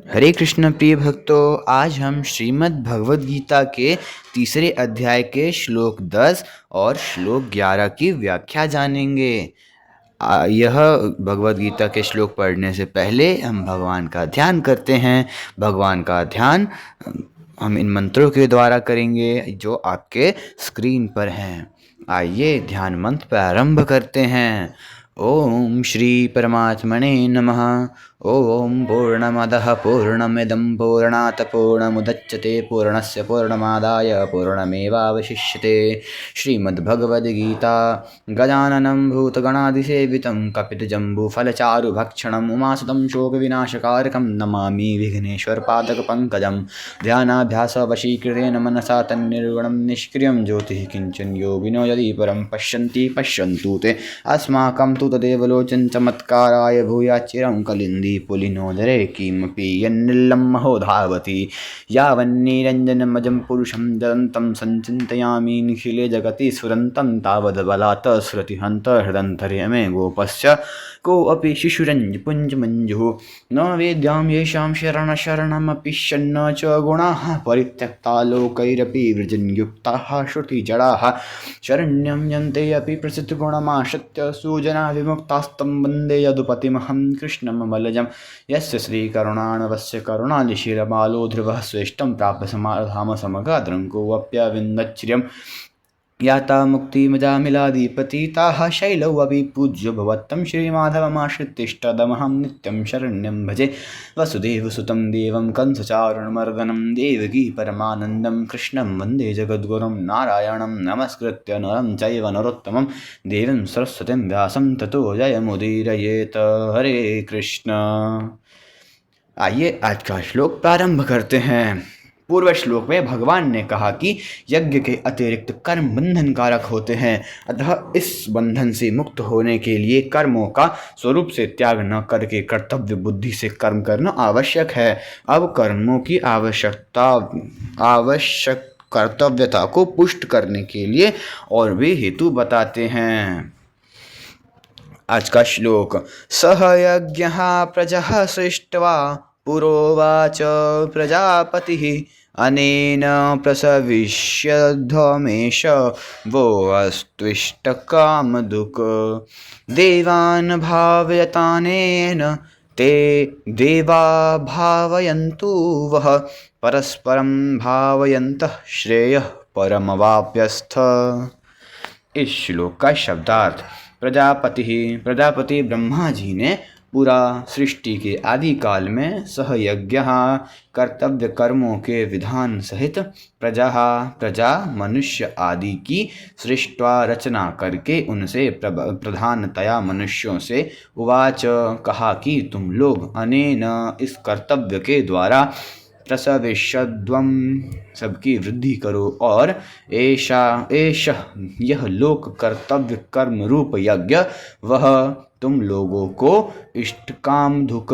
हरे कृष्ण प्रिय भक्तों, आज हम श्रीमद् भगवद गीता के तीसरे अध्याय के श्लोक 10 और श्लोक 11 की व्याख्या जानेंगे। यह भगवद गीता के श्लोक पढ़ने से पहले हम भगवान का ध्यान करते हैं। भगवान का ध्यान हम इन मंत्रों के द्वारा करेंगे जो आपके स्क्रीन पर हैं। आइए ध्यान मंत्र प्रारंभ करते हैं। ओम श्री परमात्मने नमः। ओम पूर्णमदः पूर्णमिदं पूर्णात् पूर्णमुदच्यते पूर्णस्य पूर्णमादाय पूर्णमेवावशिष्यते। श्रीमद्भगवद्गीता गजाननं भूतगणाधिसेवितं कपितजम्बूफलचारुभक्षणम् उमासुतं शोकविनाशकारकं नमामि विघ्नेश्वरपादकपङ्कजं। ध्यानाभ्यासवशीकृतेन मनसा तन्निर्गुणं निष्क्रियं ज्योतिः किञ्चन योगिनो यदि परं पश्यन्ति पश्यन्तु ते अस्माकं तु तदेव लोचन चमत्काराय भूयाच्चिरं कलिन्दी पुलिनोदरे किमपि यन्निलं महो धावति यावन्निरञ्जनमजं पुरुषं ददन्तं संचिन्तयामि निखिले जगति स्फुरन्तं तावद्बलात् स्फुरति हृदन्तरे मे गोपस्य कोऽपि शिशुरञ्जपुञ्जमञ्जुः न वेद्यां येषां शरणमपि शन्न च गुणाः परित्यक्ता लोकैरपि वृजन्युक्ताः श्रुतिजडाः शरण्यं यन्ते अपि प्रसिद्धगुणमाश्रित्य सुजना विमुक्तास्तं वन्दे यदुपतिमहं कृष्णममलजं यस्य श्रीकरुणाणवस्य करुणानिशिरबालो ध्रुवः स्वेष्टं प्राप्य समाधाम समगाद्रं कोऽप्यविन्दच्छ्रियं याता मुक्तिमजामिलाधिपतिताः शैलौ अपि पूज्यो भवत्तं श्रीमाधवमाश्रित्यष्टदमहं नित्यं शरण्यं भजे वसुदेवसुतं देवं कंसचारुणमर्दनं देवकी परमानन्दं कृष्णं वन्दे जगद्गुरुं नारायणं नमस्कृत्य नरं चैव नरोत्तमं देवीं सरस्वतीं व्यासं ततो जयमुदीरयेत। हरे कृष्ण। आइए आज का श्लोक प्रारंभ करते हैं। पूर्व श्लोक में भगवान ने कहा कि यज्ञ के अतिरिक्त कर्म बंधन कारक होते हैं, अतः इस बंधन से मुक्त होने के लिए कर्मों का स्वरूप से त्याग न करके कर्तव्य बुद्धि से कर्म करना आवश्यक है। अब कर्मों की आवश्यक कर्तव्यता को पुष्ट करने के लिए और भी हेतु बताते हैं। आज का श्लोक। सह यज्ञः प्रजः सृष्ट्वा पुरोवाच प्रजापतिः अनेन प्रसविष्यध्वमेष वो अस्त्विष्टकामधुक् देवान् भावयतानेन ते देवा भावयन्तु वः परस्परं भावयन्तः श्रेयः परमवाप्यस्थ। इस श्लोक का शब्दार्थ। प्रजापति ब्रह्मा जी ने पूरा सृष्टि के आदि काल में सहयज्ञ कर्तव्य कर्मों के विधान सहित प्रजा मनुष्य आदि की सृष्टवा रचना करके उनसे प्रधानतया मनुष्यों से उवाच कहा कि तुम लोग अनेन इस कर्तव्य के द्वारा प्रसविष्यध्वं सबकी वृद्धि करो और एष यह लोक कर्तव्य कर्म रूप यज्ञ वह तुम लोगों को इष्टकाम धुक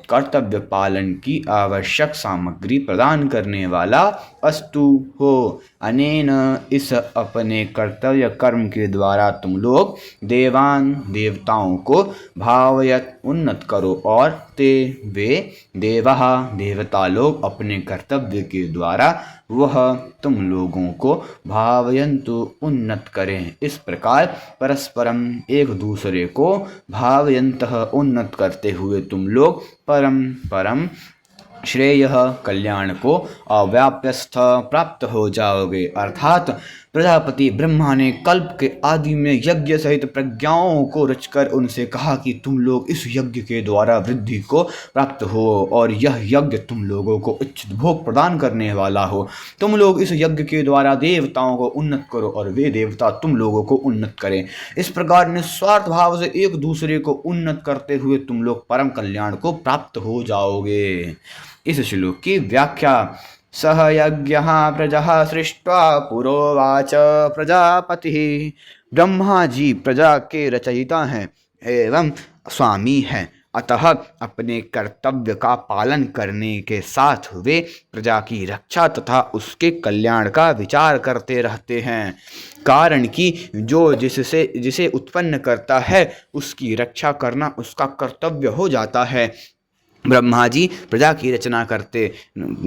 कर्तव्य पालन की आवश्यक सामग्री प्रदान करने वाला अस्तु हो। अनेन इस अपने कर्तव्य कर्म के द्वारा तुम लोग देवान देवताओं को भावयत उन्नत करो और ते वे देवा देवता लोग अपने कर्तव्य के द्वारा वह तुम लोगों को भावयन्तु उन्नत करें। इस प्रकार परस्परम एक दूसरे को भावयन्तः उन्नत करते हुए तुम लोग परम श्रेय कल्याण को अव्याप्यस्थ प्राप्त हो जाओगे। अर्थात प्रजापति ब्रह्मा ने कल्प के आदि में यज्ञ सहित प्रज्ञाओं को रचकर उनसे कहा कि तुम लोग इस यज्ञ के द्वारा वृद्धि को प्राप्त हो और यह यज्ञ तुम लोगों को इच्छित भोग प्रदान करने वाला हो। तुम लोग इस यज्ञ के द्वारा देवताओं को उन्नत करो और वे देवता तुम लोगों को उन्नत करें। इस प्रकार निस्वार्थ भाव से एक दूसरे को उन्नत करते हुए तुम लोग परम कल्याण को प्राप्त हो जाओगे। इस श्लोक की व्याख्या। सह यज्ञः प्रजः सृष्ट्वा पुरोवाच प्रजापतिः। ब्रह्मा जी प्रजा के रचयिता हैं एवं स्वामी हैं, अतः अपने कर्तव्य का पालन करने के साथ वे प्रजा की रक्षा तथा उसके कल्याण का विचार करते रहते हैं। कारण कि जो जिसे उत्पन्न करता है उसकी रक्षा करना उसका कर्तव्य हो जाता है। ब्रह्मा जी प्रजा की रचना करते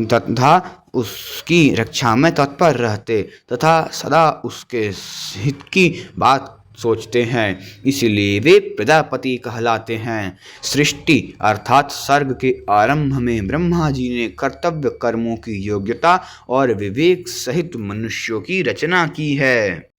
तथा उसकी रक्षा में तत्पर रहते तथा सदा उसके हित की बात सोचते हैं, इसलिए वे प्रजापति कहलाते हैं। सृष्टि अर्थात सर्ग के आरंभ में ब्रह्मा जी ने कर्तव्य कर्मों की योग्यता और विवेक सहित मनुष्यों की रचना की है।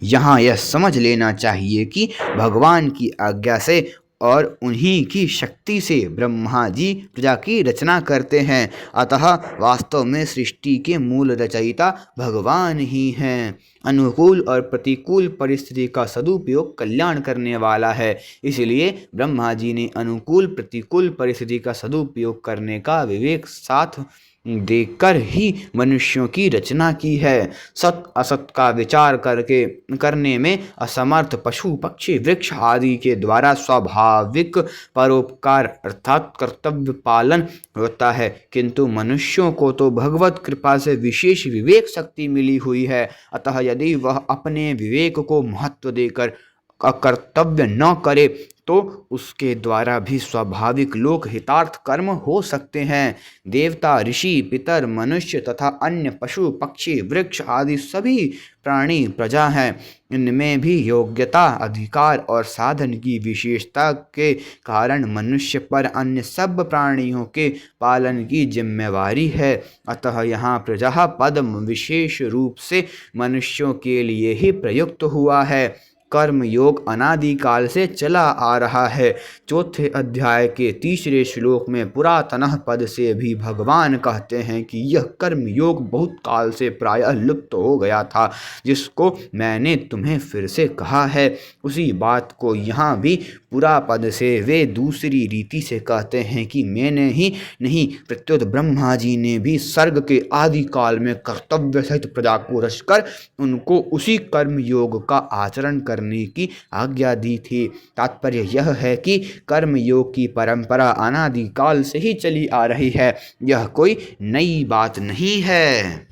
यहाँ यह समझ लेना चाहिए कि भगवान की आज्ञा से और उन्हीं की शक्ति से ब्रह्मा जी प्रजा की रचना करते हैं, अतः वास्तव में सृष्टि के मूल रचयिता भगवान ही हैं। अनुकूल और प्रतिकूल परिस्थिति का सदुपयोग कल्याण करने वाला है, इसलिए ब्रह्मा जी ने अनुकूल प्रतिकूल परिस्थिति का सदुपयोग करने का विवेक साथ देकर ही मनुष्यों की रचना की है। सत असत का विचार करने में असमर्थ पशु पक्षी वृक्ष आदि के द्वारा स्वाभाविक परोपकार अर्थात कर्तव्य पालन होता है, किंतु मनुष्यों को तो भगवत कृपा से विशेष विवेक शक्ति मिली हुई है, अतः यदि वह अपने विवेक को महत्व देकर कर्तव्य न करे तो उसके द्वारा भी स्वाभाविक लोक हितार्थ कर्म हो सकते हैं। देवता ऋषि पितर मनुष्य तथा अन्य पशु पक्षी वृक्ष आदि सभी प्राणी प्रजा हैं, इनमें भी योग्यता अधिकार और साधन की विशेषता के कारण मनुष्य पर अन्य सब प्राणियों के पालन की जिम्मेवारी है। अतः यहाँ प्रजा पद विशेष रूप से मनुष्यों के लिए ही प्रयुक्त हुआ है। कर्म योग अनादिकाल से चला आ रहा है। चौथे अध्याय के तीसरे श्लोक में पुरातनः पद से भी भगवान कहते हैं कि यह कर्म योग बहुत काल से प्रायः लुप्त हो गया था, जिसको मैंने तुम्हें फिर से कहा है। उसी बात को यहाँ भी पुरा पद से वे दूसरी रीति से कहते हैं कि मैंने ही नहीं प्रत्युत ब्रह्मा जी ने भी सर्ग के आदि काल में कर्तव्य सहित प्रजा को रचकर उनको उसी कर्म योग का आचरण करने की आज्ञा दी थी। तात्पर्य यह है कि कर्म योग की परंपरा अनादिकाल से ही चली आ रही है, यह कोई नई बात नहीं है।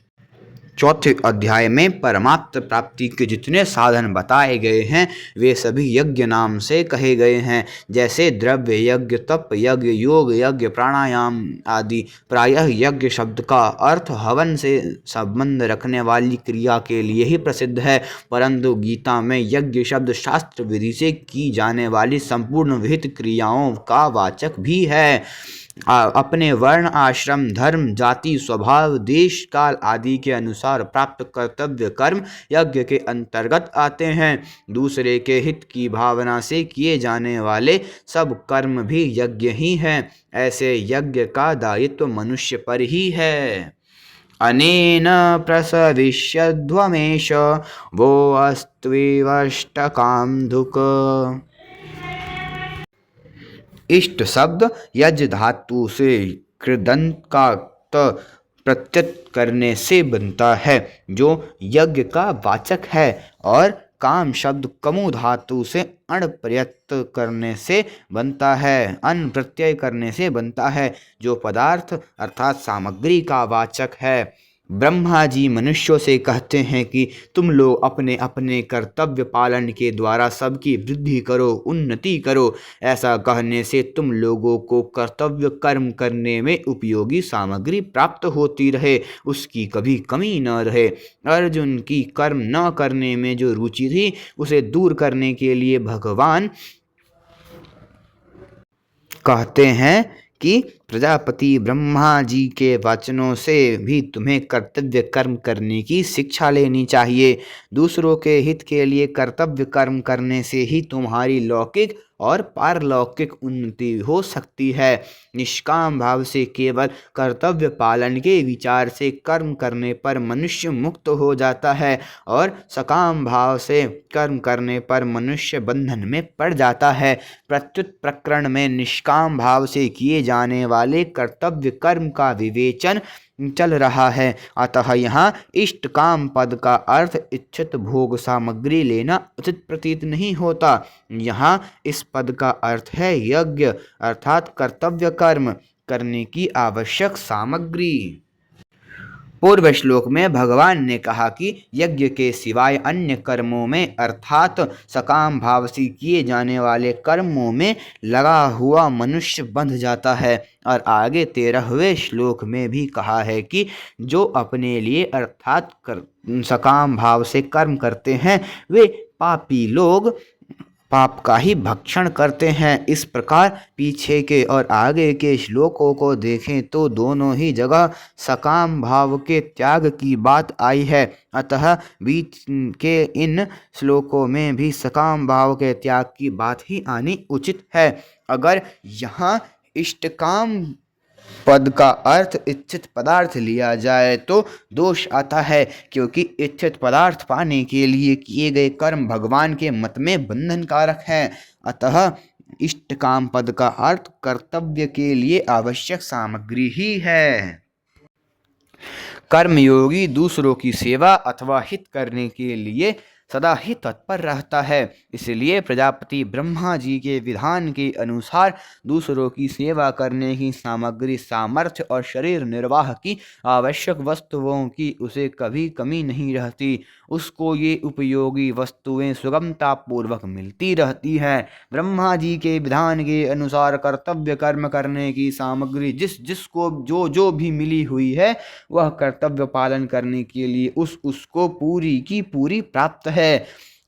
चौथे अध्याय में परमात्म प्राप्ति के जितने साधन बताए गए हैं वे सभी यज्ञ नाम से कहे गए हैं, जैसे द्रव्य यज्ञ तप यज्ञ योग यज्ञ प्राणायाम आदि। प्रायः यज्ञ शब्द का अर्थ हवन से संबंध रखने वाली क्रिया के लिए ही प्रसिद्ध है, परंतु गीता में यज्ञ शब्द शास्त्र विधि से की जाने वाली संपूर्ण विहित क्रियाओं का वाचक भी है। अपने वर्ण आश्रम धर्म जाति स्वभाव देश काल आदि के अनुसार प्राप्त कर्तव्य कर्म यज्ञ के अंतर्गत आते हैं। दूसरे के हित की भावना से किए जाने वाले सब कर्म भी यज्ञ ही हैं। ऐसे यज्ञ का दायित्व मनुष्य पर ही है। अनेन प्रसविष्यध्वमेश वो अस्त्विवष्टकामधुक्। इष्ट शब्द यज्ञ धातु से कृदंत का प्रत्यय करने से बनता है, जो यज्ञ का वाचक है, और काम शब्द कमु धातु से अण प्रत्यय करने से बनता है, अन प्रत्यय करने से बनता है, जो पदार्थ अर्थात सामग्री का वाचक है। ब्रह्मा जी मनुष्यों से कहते हैं कि तुम लोग अपने अपने कर्तव्य पालन के द्वारा सबकी वृद्धि करो, उन्नति करो। ऐसा कहने से तुम लोगों को कर्तव्य कर्म करने में उपयोगी सामग्री प्राप्त होती रहे, उसकी कभी कमी न रहे। अर्जुन की कर्म न करने में जो रुचि थी उसे दूर करने के लिए भगवान कहते हैं कि प्रजापति ब्रह्मा जी के वचनों से भी तुम्हें कर्तव्य कर्म करने की शिक्षा लेनी चाहिए। दूसरों के हित के लिए कर्तव्य कर्म करने से ही तुम्हारी लौकिक और पारलौकिक उन्नति हो सकती है। निष्काम भाव से केवल कर्तव्य पालन के विचार से कर्म करने पर मनुष्य मुक्त हो जाता है, और सकाम भाव से कर्म करने पर मनुष्य बंधन में पड़ जाता है। प्रत्युत प्रकरण में निष्काम भाव से किए जाने वाले कर्तव्य कर्म का विवेचन चल रहा है, अतः यहाँ इष्ट काम पद का अर्थ इच्छित भोग सामग्री लेना उचित प्रतीत नहीं होता। यहाँ इस पद का अर्थ है यज्ञ अर्थात कर्तव्य कर्म करने की आवश्यक सामग्री। पूर्व श्लोक में भगवान ने कहा कि यज्ञ के सिवाय अन्य कर्मों में अर्थात सकाम भाव से किए जाने वाले कर्मों में लगा हुआ मनुष्य बंध जाता है। और आगे 13वें श्लोक में भी कहा है कि जो अपने लिए अर्थात सकाम भाव से कर्म करते हैं वे पापी लोग पाप का ही भक्षण करते हैं। इस प्रकार पीछे के और आगे के श्लोकों को देखें तो दोनों ही जगह सकाम भाव के त्याग की बात आई है। अतः बीच के इन श्लोकों में भी सकाम भाव के त्याग की बात ही आनी उचित है। अगर यहाँ इष्टकाम पद का अर्थ इच्छित पदार्थ लिया जाए तो दोष आता है, क्योंकि इच्छित पदार्थ पाने के लिए किए गए कर्म भगवान के मत में बंधन कारक हैं। अतः इष्ट काम पद का अर्थ कर्तव्य के लिए आवश्यक सामग्री ही है। कर्मयोगी दूसरों की सेवा अथवा हित करने के लिए सदा ही तत्पर रहता है। इसलिए प्रजापति ब्रह्मा जी के विधान के अनुसार दूसरों की सेवा करने की सामग्री, सामर्थ्य और शरीर निर्वाह की आवश्यक वस्तुओं की उसे कभी कमी नहीं रहती। उसको ये उपयोगी वस्तुएं सुगमता पूर्वक मिलती रहती हैं। ब्रह्मा जी के विधान के अनुसार कर्तव्य कर्म करने की सामग्री जिस जिसको जो जो भी मिली हुई है वह कर्तव्य पालन करने के लिए उसको पूरी की पूरी प्राप्त है।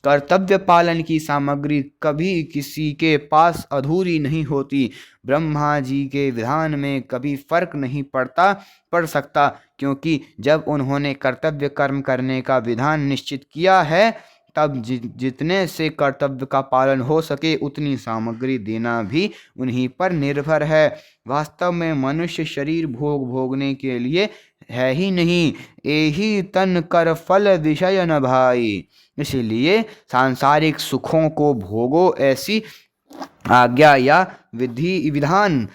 कर्तव्य पालन की सामग्री कभी किसी के पास अधूरी नहीं होती। ब्रह्मा जी के विधान में कभी फर्क नहीं पड़ सकता, क्योंकि जब उन्होंने कर्तव्य कर्म करने का विधान निश्चित किया है तब जितने से कर्तव्य का पालन हो सके उतनी सामग्री देना भी उन्हीं पर निर्भर है। वास्तव में मनुष्य शरीर भोगने के लिए है ही नहीं, एही तन कर फल विषय न भाई। इसलिए सांसारिक सुखों को भोगो ऐसी आज्ञा या विधान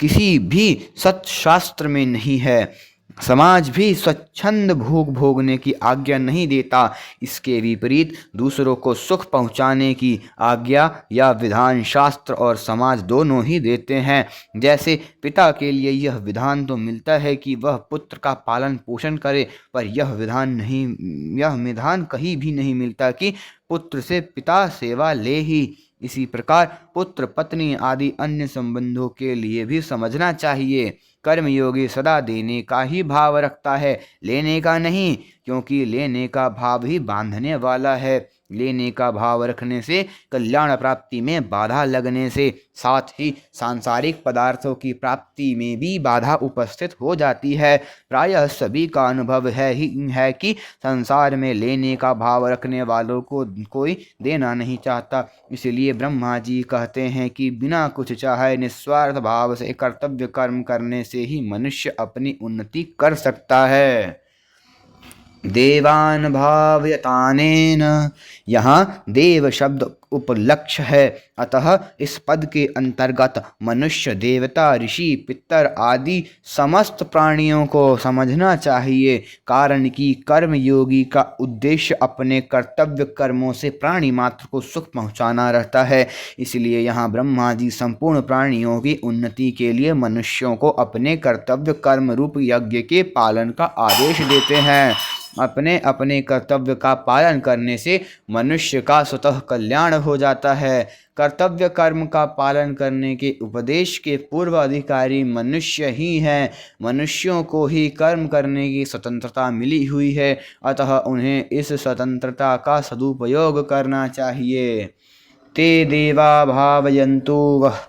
किसी भी सत्शास्त्र में नहीं है। समाज भी स्वच्छंद भोग भोगने की आज्ञा नहीं देता। इसके विपरीत दूसरों को सुख पहुंचाने की आज्ञा या विधान शास्त्र और समाज दोनों ही देते हैं। जैसे पिता के लिए यह विधान तो मिलता है कि वह पुत्र का पालन पोषण करे, पर यह विधान कहीं भी नहीं मिलता कि पुत्र से पिता सेवा ले ही। इसी प्रकार पुत्र पत्नी आदि अन्य संबंधों के लिए भी समझना चाहिए। कर्मयोगी सदा देने का ही भाव रखता है, लेने का नहीं, क्योंकि लेने का भाव ही बांधने वाला है। लेने का भाव रखने से कल्याण प्राप्ति में बाधा लगने से साथ ही सांसारिक पदार्थों की प्राप्ति में भी बाधा उपस्थित हो जाती है। प्रायः सभी का अनुभव है कि संसार में लेने का भाव रखने वालों को कोई देना नहीं चाहता। इसलिए ब्रह्मा जी कहते हैं कि बिना कुछ चाहे निस्वार्थ भाव से कर्तव्य कर्म करने से ही मनुष्य अपनी उन्नति कर सकता है। देवान भावयतानेन, यहाँ देव शब्द उपलक्ष्य है। अतः इस पद के अंतर्गत मनुष्य, देवता, ऋषि, पितर आदि समस्त प्राणियों को समझना चाहिए। कारण कि कर्म योगी का उद्देश्य अपने कर्तव्य कर्मों से प्राणी मात्र को सुख पहुँचाना रहता है। इसलिए यहाँ ब्रह्मा जी संपूर्ण प्राणियों की उन्नति के लिए मनुष्यों को अपने कर्तव्य कर्म रूप यज्ञ के पालन का आदेश देते हैं। अपने अपने कर्तव्य का पालन करने से मनुष्य का स्वतः कल्याण हो जाता है। कर्तव्य कर्म का पालन करने के उपदेश के पूर्व अधिकारी मनुष्य ही हैं। मनुष्यों को ही कर्म करने की स्वतंत्रता मिली हुई है, अतः उन्हें इस स्वतंत्रता का सदुपयोग करना चाहिए। ते देवा भावयन्तु वः,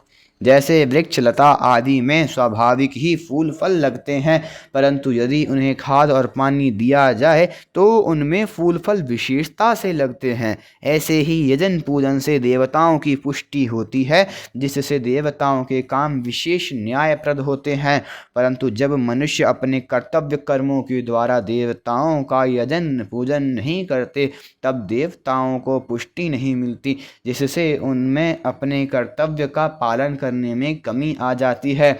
जैसे वृक्ष लता आदि में स्वाभाविक ही फूल फल लगते हैं, परंतु यदि उन्हें खाद और पानी दिया जाए तो उनमें फूल फल विशेषता से लगते हैं। ऐसे ही यजन पूजन से देवताओं की पुष्टि होती है, जिससे देवताओं के काम विशेष न्यायप्रद होते हैं। परंतु जब मनुष्य अपने कर्तव्य कर्मों के द्वारा देवताओं का यजन पूजन नहीं करते, तब देवताओं को पुष्टि नहीं मिलती, जिससे उनमें अपने कर्तव्य का पालन करने में कमी आ जाती है।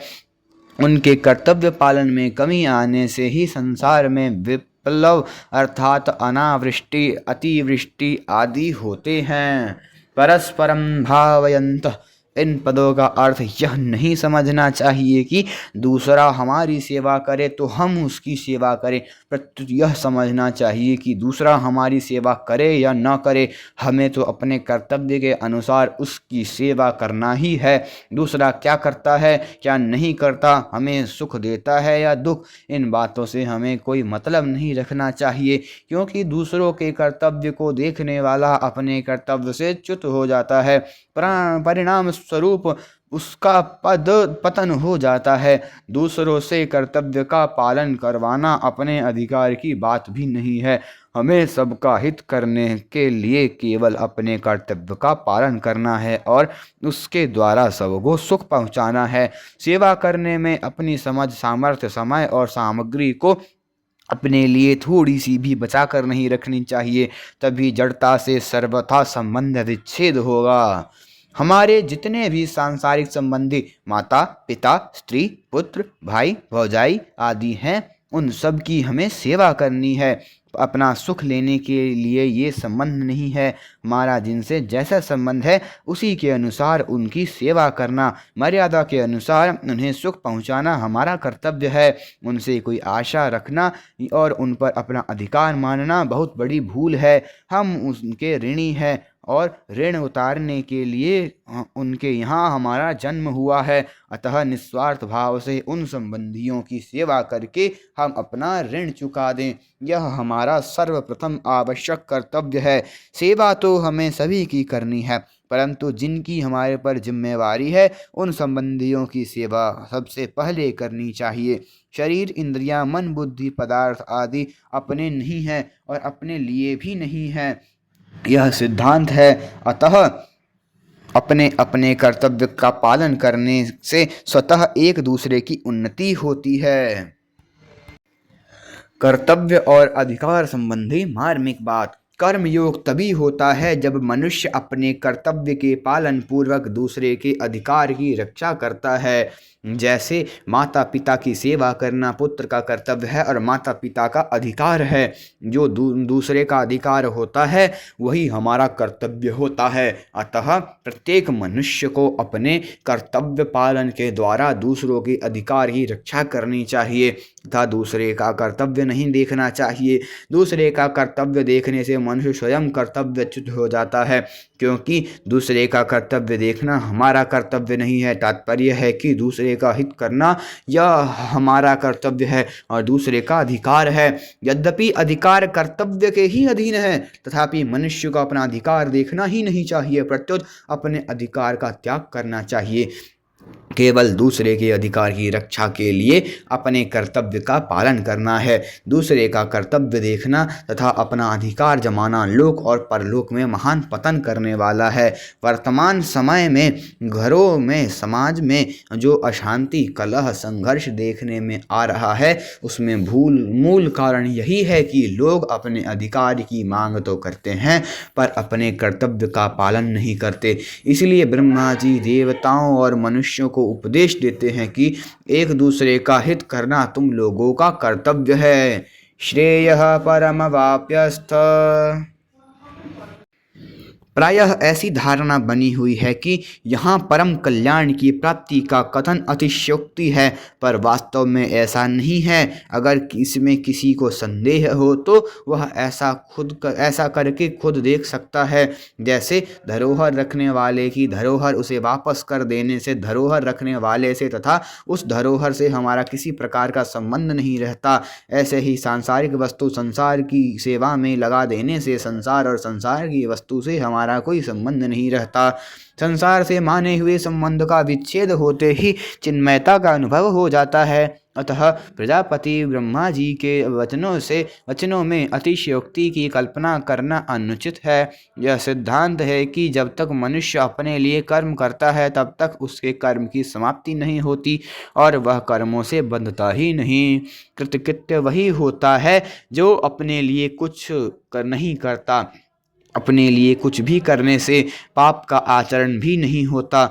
उनके कर्तव्य पालन में कमी आने से ही संसार में विप्लव अर्थात अनावृष्टि, अतिवृष्टि आदि होते हैं। परस्परम भावयन्तः इन पदों का अर्थ यह नहीं समझना चाहिए कि दूसरा हमारी सेवा करे तो हम उसकी सेवा करें, प्रत्युत यह समझना चाहिए कि दूसरा हमारी सेवा करे या न करे, हमें तो अपने कर्तव्य के अनुसार उसकी सेवा करना ही है। दूसरा क्या करता है क्या नहीं करता, हमें सुख देता है या दुख, इन बातों से हमें कोई मतलब नहीं रखना चाहिए, क्योंकि दूसरों के कर्तव्य को देखने वाला अपने कर्तव्य से च्युत हो जाता है। परिणाम स्वरूप उसका पतन हो जाता है। दूसरों से कर्तव्य का पालन करवाना अपने अधिकार की बात भी नहीं है। हमें सबका हित करने के लिए केवल अपने कर्तव्य का पालन करना है और उसके द्वारा सबको सुख पहुंचाना है। सेवा करने में अपनी समझ, सामर्थ्य, समय और सामग्री को अपने लिए थोड़ी सी भी बचा कर नहीं रखनी चाहिए, तभी जड़ता से सर्वथा संबंध विच्छेद होगा। हमारे जितने भी सांसारिक संबंधी माता पिता, स्त्री, पुत्र, भाई, भौजाई आदि हैं, उन सब की हमें सेवा करनी है। अपना सुख लेने के लिए ये संबंध नहीं है। हमारा जिनसे जैसा संबंध है उसी के अनुसार उनकी सेवा करना, मर्यादा के अनुसार उन्हें सुख पहुंचाना हमारा कर्तव्य है। उनसे कोई आशा रखना और उन पर अपना अधिकार मानना बहुत बड़ी भूल है। हम उनके ऋणी हैं और ऋण उतारने के लिए उनके यहाँ हमारा जन्म हुआ है। अतः निस्वार्थ भाव से उन संबंधियों की सेवा करके हम अपना ऋण चुका दें, यह हमारा सर्वप्रथम आवश्यक कर्तव्य है। सेवा तो हमें सभी की करनी है, परंतु जिनकी हमारे पर जिम्मेवारी है उन संबंधियों की सेवा सबसे पहले करनी चाहिए। शरीर, इंद्रियां, मन, बुद्धि, पदार्थ आदि अपने नहीं हैं और अपने लिए भी नहीं हैं, यह सिद्धांत है। अतः अपने अपने कर्तव्य का पालन करने से स्वतः एक दूसरे की उन्नति होती है। कर्तव्य और अधिकार संबंधी मार्मिक बात। कर्मयोग तभी होता है जब मनुष्य अपने कर्तव्य के पालन पूर्वक दूसरे के अधिकार की रक्षा करता है। जैसे माता पिता की सेवा करना पुत्र का कर्तव्य है और माता पिता का अधिकार है। जो दूसरे का अधिकार होता है वही हमारा कर्तव्य होता है। अतः प्रत्येक मनुष्य को अपने कर्तव्य पालन के द्वारा दूसरों के अधिकार की रक्षा करनी चाहिए तथा दूसरे का कर्तव्य नहीं देखना चाहिए। दूसरे का कर्तव्य देखने से मनुष्य स्वयं कर्तव्यच्युत हो जाता है, क्योंकि दूसरे का कर्तव्य देखना हमारा कर्तव्य नहीं है। तात्पर्य है कि दूसरे का हित करना यह हमारा कर्तव्य है और दूसरे का अधिकार है। यद्यपि अधिकार कर्तव्य के ही अधीन है, तथापि मनुष्य को अपना अधिकार देखना ही नहीं चाहिए, प्रत्युत अपने अधिकार का त्याग करना चाहिए। केवल दूसरे के अधिकार की रक्षा के लिए अपने कर्तव्य का पालन करना है। दूसरे का कर्तव्य देखना तथा अपना अधिकार जमाना लोक और परलोक में महान पतन करने वाला है। वर्तमान समय में घरों में, समाज में जो अशांति, कलह, संघर्ष देखने में आ रहा है उसमें मूल कारण यही है कि लोग अपने अधिकार की मांग तो करते हैं पर अपने कर्तव्य का पालन नहीं करते। इसलिए ब्रह्मा जी देवताओं और मनुष्यों को उपदेश देते हैं कि एक दूसरे का हित करना तुम लोगों का कर्तव्य है। श्रेयः परमवाप्यस्थ। प्रायः ऐसी धारणा बनी हुई है कि यहाँ परम कल्याण की प्राप्ति का कथन अतिशयोक्ति है, पर वास्तव में ऐसा नहीं है। अगर इसमें किसी को संदेह हो तो वह ऐसा करके खुद देख सकता है। जैसे धरोहर रखने वाले की धरोहर उसे वापस कर देने से धरोहर रखने वाले से तथा उस धरोहर से हमारा किसी प्रकार का संबंध नहीं रहता, ऐसे ही सांसारिक वस्तु संसार की सेवा में लगा देने से संसार और संसार की वस्तु से हमारा कोई संबंध नहीं रहता। संसार से माने हुए संबंध का विच्छेद होते ही चिन्मयता का अनुभव हो जाता है। अतः प्रजापति ब्रह्मा जी के वचनों में अतिशयोक्ति की कल्पना करना अनुचित है। यह सिद्धांत है कि जब तक मनुष्य अपने लिए कर्म करता है तब तक उसके कर्म की समाप्ति नहीं होती और वह कर्मों से बंधता ही नहीं। कृतकृत्य वही होता है जो अपने लिए कुछ नहीं करता। अपने लिए कुछ भी करने से पाप का आचरण भी नहीं होता।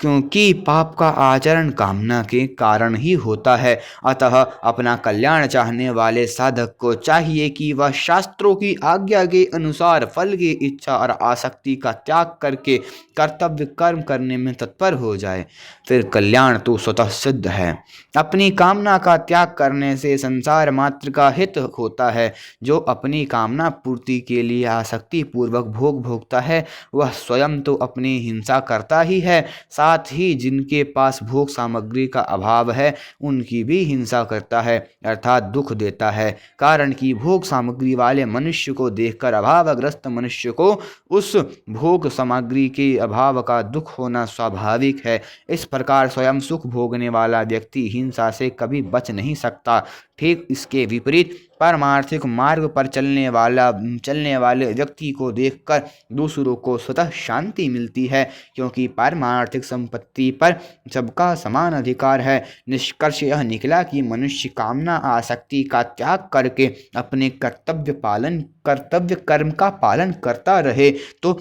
क्योंकि पाप का आचरण कामना के कारण ही होता है। अतः अपना कल्याण चाहने वाले साधक को चाहिए कि वह शास्त्रों की आज्ञा के अनुसार फल की इच्छा और आसक्ति का त्याग करके कर्तव्य कर्म करने में तत्पर हो जाए। फिर कल्याण तो स्वतः सिद्ध है। अपनी कामना का त्याग करने से संसार मात्र का हित होता है। जो अपनी कामना पूर्ति के लिए आसक्ति पूर्वक भोग भोगता है वह स्वयं तो अपनी हिंसा करता ही है, साथ ही जिनके पास भोग सामग्री का अभाव है उनकी भी हिंसा करता है, अर्थात दुख देता है। कारण कि भोग सामग्री वाले मनुष्य को देखकर अभावग्रस्त मनुष्य को उस भोग सामग्री के अभाव का दुख होना स्वाभाविक है। इस प्रकार स्वयं सुख भोगने वाला व्यक्ति हिंसा से कभी बच नहीं सकता। ठीक इसके विपरीत पारमार्थिक मार्ग पर चलने वाले व्यक्ति को देखकर दूसरों को स्वतः शांति मिलती है, क्योंकि पारमार्थिक संपत्ति पर सबका समान अधिकार है। निष्कर्ष यह निकला कि मनुष्य कामना आसक्ति का त्याग करके अपने कर्तव्य कर्म का पालन करता रहे तो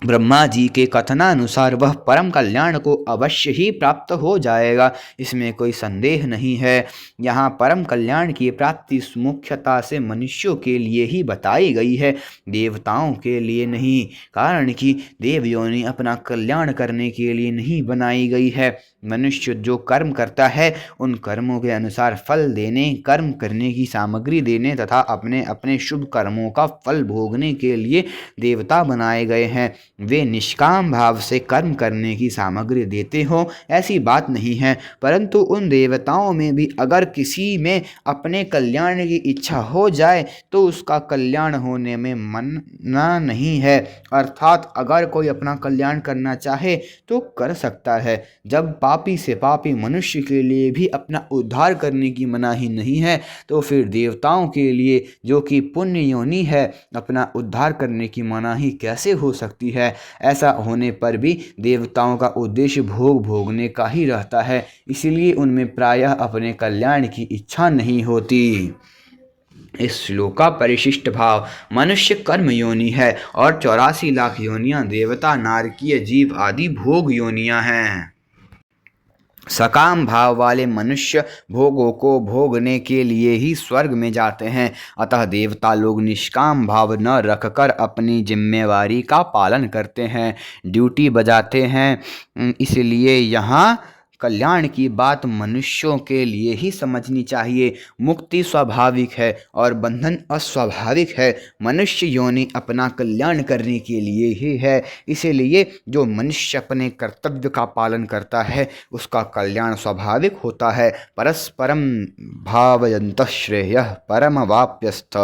ब्रह्मा जी के कथनानुसार वह परम कल्याण को अवश्य ही प्राप्त हो जाएगा। इसमें कोई संदेह नहीं है। यहाँ परम कल्याण की प्राप्ति मुख्यतः से मनुष्यों के लिए ही बताई गई है, देवताओं के लिए नहीं। कारण कि देव योनि अपना कल्याण करने के लिए नहीं बनाई गई है। मनुष्य जो कर्म करता है उन कर्मों के अनुसार फल देने, कर्म करने की सामग्री देने तथा अपने अपने शुभ कर्मों का फल भोगने के लिए देवता बनाए गए हैं। वे निष्काम भाव से कर्म करने की सामग्री देते हो ऐसी बात नहीं है, परंतु उन देवताओं में भी अगर किसी में अपने कल्याण की इच्छा हो जाए तो उसका कल्याण होने में मना नहीं है। अर्थात अगर कोई अपना कल्याण करना चाहे तो कर सकता है। जब पापी से पापी मनुष्य के लिए भी अपना उद्धार करने की मनाही नहीं है तो फिर देवताओं के लिए जो कि पुण्य योनि है अपना उद्धार करने की मनाही कैसे हो सकती है। ऐसा होने पर भी देवताओं का उद्देश्य भोग भोगने का ही रहता है, इसलिए उनमें प्रायः अपने कल्याण की इच्छा नहीं होती। इस श्लोक का परिशिष्ट भाव मनुष्य कर्म योनि है और 84 लाख योनियां देवता, नारकीय जीव आदि भोग योनियां हैं। सकाम भाव वाले मनुष्य भोगों को भोगने के लिए ही स्वर्ग में जाते हैं। अतः देवता लोग निष्काम भाव न रखकर अपनी जिम्मेवारी का पालन करते हैं, ड्यूटी बजाते हैं। इसलिए यहाँ कल्याण की बात मनुष्यों के लिए ही समझनी चाहिए। मुक्ति स्वाभाविक है और बंधन अस्वाभाविक है। मनुष्य योनि अपना कल्याण करने के लिए ही है, इसीलिए जो मनुष्य अपने कर्तव्य का पालन करता है उसका कल्याण स्वाभाविक होता है। परस्परम भावयन्तः श्रेयः परमवाप्यस्थ।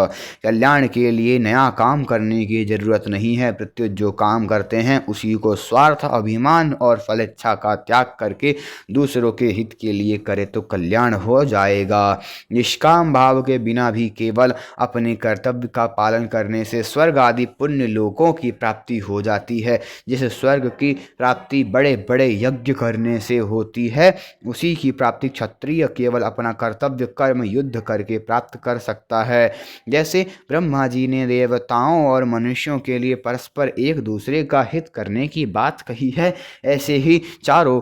कल्याण के लिए नया काम करने की जरूरत नहीं है, प्रत्युत जो काम करते हैं उसी को स्वार्थ, अभिमान और फलेच्छा का त्याग करके दूसरों के हित के लिए करे तो कल्याण हो जाएगा। निष्काम भाव के बिना भी केवल अपने कर्तव्य का पालन करने से स्वर्ग आदि पुण्य लोकों की प्राप्ति हो जाती है। जिस स्वर्ग की प्राप्ति बड़े बड़े यज्ञ करने से होती है उसी की प्राप्ति क्षत्रिय केवल अपना कर्तव्य कर्म युद्ध करके प्राप्त कर सकता है। जैसे ब्रह्मा जी ने देवताओं और मनुष्यों के लिए परस्पर एक दूसरे का हित करने की बात कही है, ऐसे ही चारों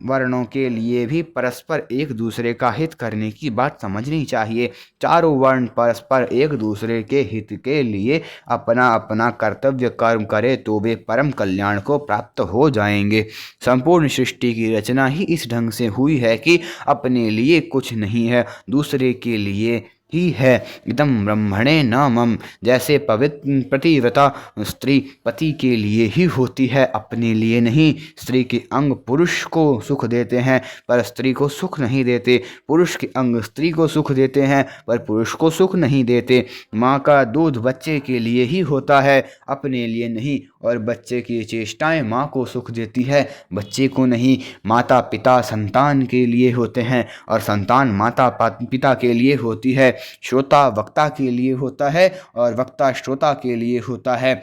वर्णों के लिए भी परस्पर एक दूसरे का हित करने की बात समझनी चाहिए। चारों वर्ण परस्पर एक दूसरे के हित के लिए अपना अपना कर्तव्य कर्म करे तो वे परम कल्याण को प्राप्त हो जाएंगे। संपूर्ण सृष्टि की रचना ही इस ढंग से हुई है कि अपने लिए कुछ नहीं है, दूसरे के लिए ही है। इदं ब्रह्मणे न मम। जैसे पतिव्रता स्त्री पति के लिए ही होती है, अपने लिए नहीं। स्त्री के अंग पुरुष को सुख देते हैं पर स्त्री को सुख नहीं देते, पुरुष के अंग स्त्री को सुख देते हैं पर पुरुष को सुख नहीं देते। माँ का दूध बच्चे के लिए ही होता है, अपने लिए नहीं, और बच्चे की चेष्टाएं माँ को सुख देती है, बच्चे को नहीं। माता पिता संतान के लिए होते हैं और संतान माता पिता के लिए होती है। श्रोता वक्ता के लिए होता है और वक्ता श्रोता के लिए होता है।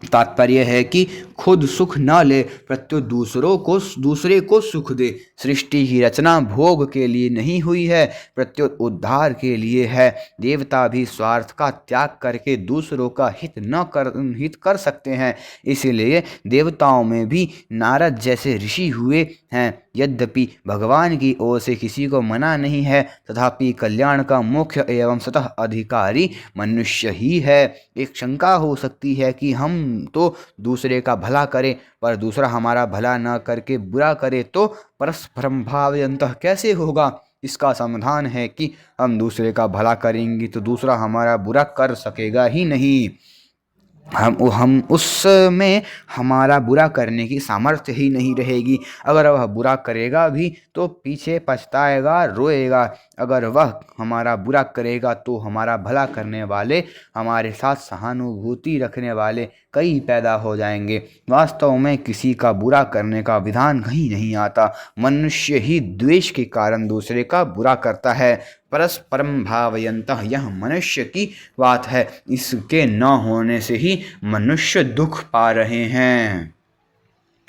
तात्पर्य है कि खुद सुख न ले प्रत्युत दूसरे को सुख दे। सृष्टि की रचना भोग के लिए नहीं हुई है, प्रत्युत उद्धार के लिए है। देवता भी स्वार्थ का त्याग करके दूसरों का हित कर सकते हैं। इसीलिए देवताओं में भी नारद जैसे ऋषि हुए हैं। यद्यपि भगवान की ओर से किसी को मना नहीं है, तथापि कल्याण का मुख्य एवं स्वतः अधिकारी मनुष्य ही है। एक शंका हो सकती है कि हम तो दूसरे का भला करें, पर दूसरा हमारा भला न करके बुरा करे तो परस्परम भावयन्तः कैसे होगा। इसका समाधान है कि हम दूसरे का भला करेंगे तो दूसरा हमारा बुरा कर सकेगा ही नहीं। हम उसमें हमारा बुरा करने की सामर्थ्य ही नहीं रहेगी। अगर वह बुरा करेगा भी तो पीछे पछताएगा, रोएगा। अगर वह हमारा बुरा करेगा तो हमारा भला करने वाले, हमारे साथ सहानुभूति रखने वाले कई पैदा हो जाएंगे। वास्तव में किसी का बुरा करने का विधान कहीं नहीं आता। मनुष्य ही द्वेष के कारण दूसरे का बुरा करता है। परस्परम भावयन्तः यह मनुष्य की बात है। इसके न होने से ही मनुष्य दुख पा रहे हैं।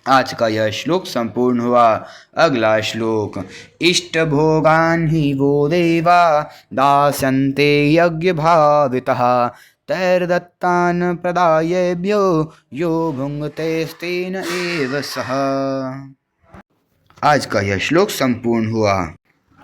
आज का यह श्लोक संपूर्ण हुआ। अगला श्लोक। इष्ट भोगान ही वो देवा दास्यन्ते यज्ञ भावितः तैर्दत्तान प्रदायेभ्यो यो भुङ्क्तेस्तेन एव सः। आज का यह श्लोक संपूर्ण हुआ।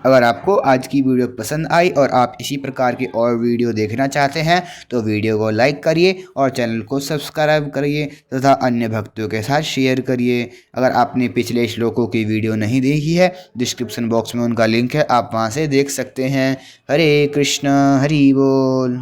अगर आपको आज की वीडियो पसंद आई और आप इसी प्रकार की और वीडियो देखना चाहते हैं तो वीडियो को लाइक करिए और चैनल को सब्सक्राइब करिए तथा अन्य भक्तों के साथ शेयर करिए। अगर आपने पिछले श्लोकों की वीडियो नहीं देखी है, डिस्क्रिप्शन बॉक्स में उनका लिंक है, आप वहां से देख सकते हैं। हरे कृष्ण, हरि बोल।